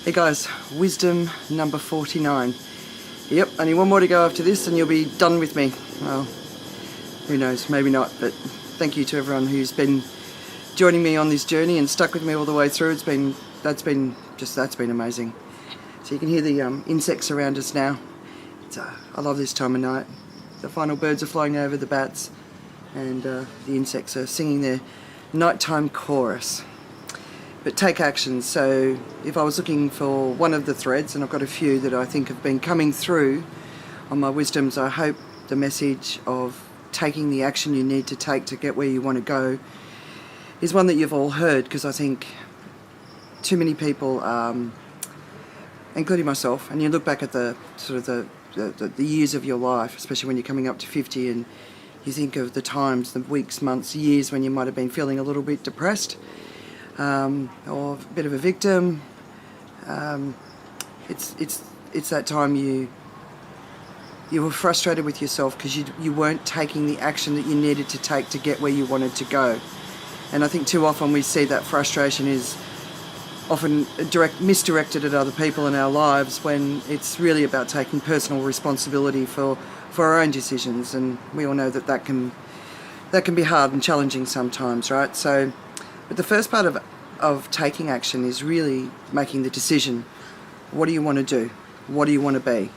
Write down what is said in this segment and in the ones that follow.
Hey guys, wisdom number 49. Yep, only one more to go after this and you'll be done with me. Well, who knows, maybe not, but thank you to everyone who's been joining me on this journey and stuck with me all the way through. That's been amazing. So you can hear the insects around us now. I love this time of night. The final birds are flying over, the bats, and the insects are singing their nighttime chorus. But take action. So if I was looking for one of the threads, and I've got a few that I think have been coming through on my wisdoms, I hope the message of taking the action you need to take to get where you want to go is one that you've all heard, because I think too many people, including myself, and you look back at the sort of the years of your life, especially when you're coming up to 50, and you think of the times, the weeks, months, years when you might have been feeling a little bit depressed, or a bit of a victim. It's that time you were frustrated with yourself because you weren't taking the action that you needed to take to get where you wanted to go. And I think too often we see that frustration is often misdirected at other people in our lives, when it's really about taking personal responsibility for our own decisions. And we all know that can be hard and challenging sometimes, right? So, but the first part of taking action is really making the decision. What do you want to do? What do you want to be?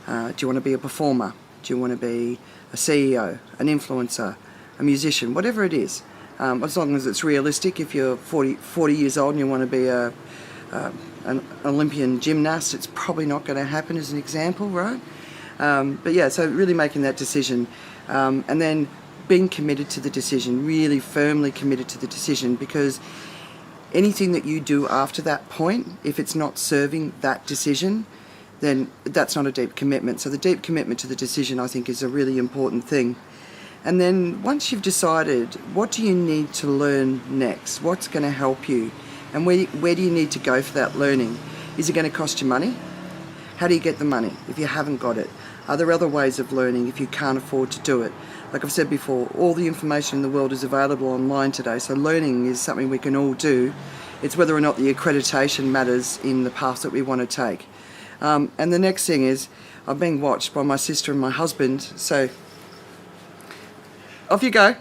Do you want to be a performer? Do you want to be a CEO, an influencer, a musician, whatever it is? As long as it's realistic. If you're 40 years old and you want to be an Olympian gymnast, it's probably not going to happen, as an example, right? But yeah, so really making that decision, and then being committed to the decision, really firmly committed to the decision, because anything that you do after that point, if it's not serving that decision, then that's not a deep commitment. So the deep commitment to the decision, I think, is a really important thing. And then once you've decided, what do you need to learn next? What's going to help you? And where do you need to go for that learning? Is it going to cost you money? How do you get the money if you haven't got it? Are there other ways of learning if you can't afford to do it? Like I've said before, all the information in the world is available online today, so learning is something we can all do. It's whether or not the accreditation matters in the path that we want to take. And the next thing is, I'm being watched by my sister and my husband, so off you go.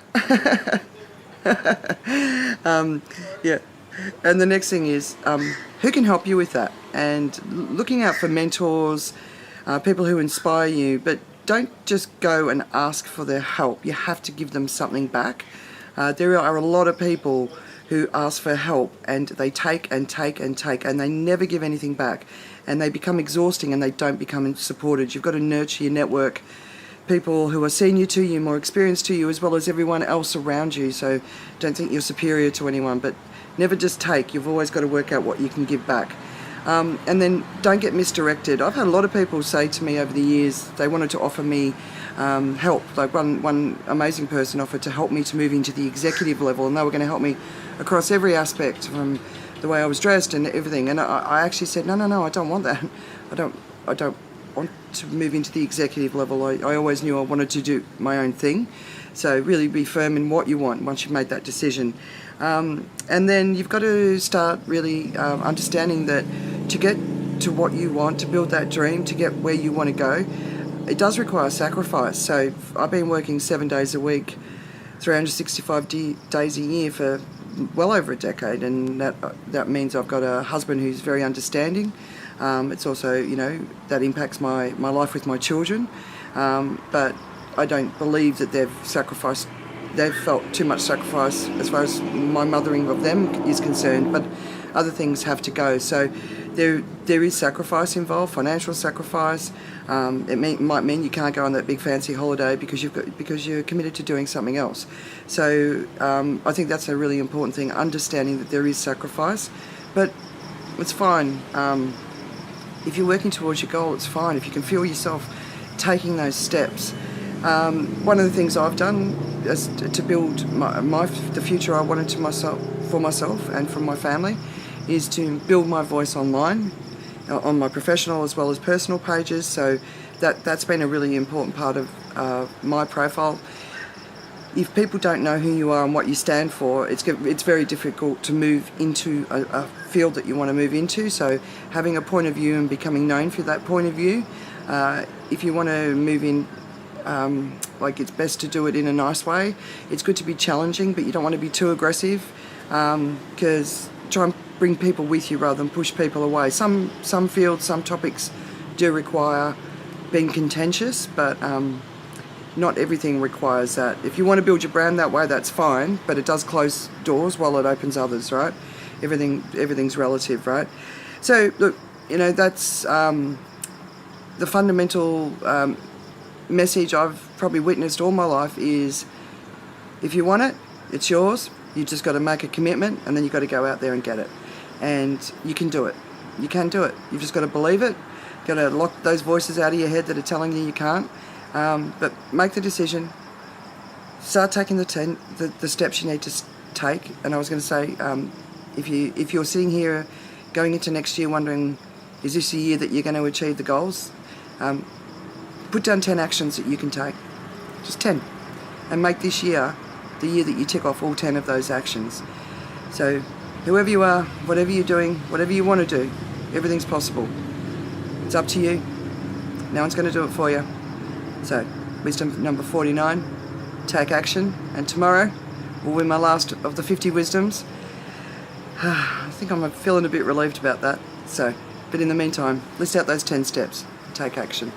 Yeah. And the next thing is, who can help you with that? And looking out for mentors, people who inspire you, but don't just go and ask for their help. You have to give them something back. There are a lot of people who ask for help and they take and take and take, and they never give anything back, and they become exhausting and they don't become supported. You've got to nurture your network, people who are senior to you, more experienced to you, as well as everyone else around you. So don't think you're superior to anyone, but never just take. You've always got to work out what you can give back. And then don't get misdirected. I've had a lot of people say to me over the years, they wanted to offer me help. Like one amazing person offered to help me to move into the executive level, and they were going to help me across every aspect, from the way I was dressed and everything. And I actually said, no, I don't want that. I don't want to move into the executive level. I always knew I wanted to do my own thing. So really be firm in what you want once you've made that decision. And then you've got to start really understanding that to get to what you want, to build that dream, to get where you want to go, it does require sacrifice. So I've been working 7 days a week, 365 days a year for well over a decade, and that means I've got a husband who's very understanding. It's also, that impacts my life with my children, but I don't believe that they've felt too much sacrifice as far as my mothering of them is concerned, but other things have to go. So there is sacrifice involved, financial sacrifice. It might mean you can't go on that big fancy holiday because you're committed to doing something else. So I think that's a really important thing, understanding that there is sacrifice, but it's fine. If you're working towards your goal, it's fine. If you can feel yourself taking those steps. One of the things I've done is to build the future I wanted for myself and for my family, is to build my voice online, on my professional as well as personal pages. So that's been a really important part of my profile. if people don't know who you are and what you stand for, it's very difficult to move into a field that you want to move into. So having a point of view and becoming known for that point of view, if you want to move in, like, it's best to do it in a nice way. It's good to be challenging, but you don't want to be too aggressive, because try and bring people with you rather than push people away. Some fields, some topics do require being contentious, but not everything requires that. If you want to build your brand that way, that's fine, but it does close doors while it opens others, right? Everything's relative, right? So look, that's the fundamental message I've probably witnessed all my life is, if you want it, it's yours. You just got to make a commitment, and then you've got to go out there and get it. And you can do it. You can do it. You've just got to believe it. Got to lock those voices out of your head that are telling you can't. But make the decision. Start taking the steps you need to take. And I was going to say, if you're sitting here going into next year wondering, is this the year that you're going to achieve the goals? Put down 10 actions that you can take. Just 10. And make this year the year that you tick off all 10 of those actions. So whoever you are, whatever you're doing, whatever you want to do, everything's possible. It's up to you. No one's going to do it for you. So, wisdom number 49, take action. And tomorrow will be my last of the 50 wisdoms. I think I'm feeling a bit relieved about that. So, but in the meantime, list out those 10 steps. Take action.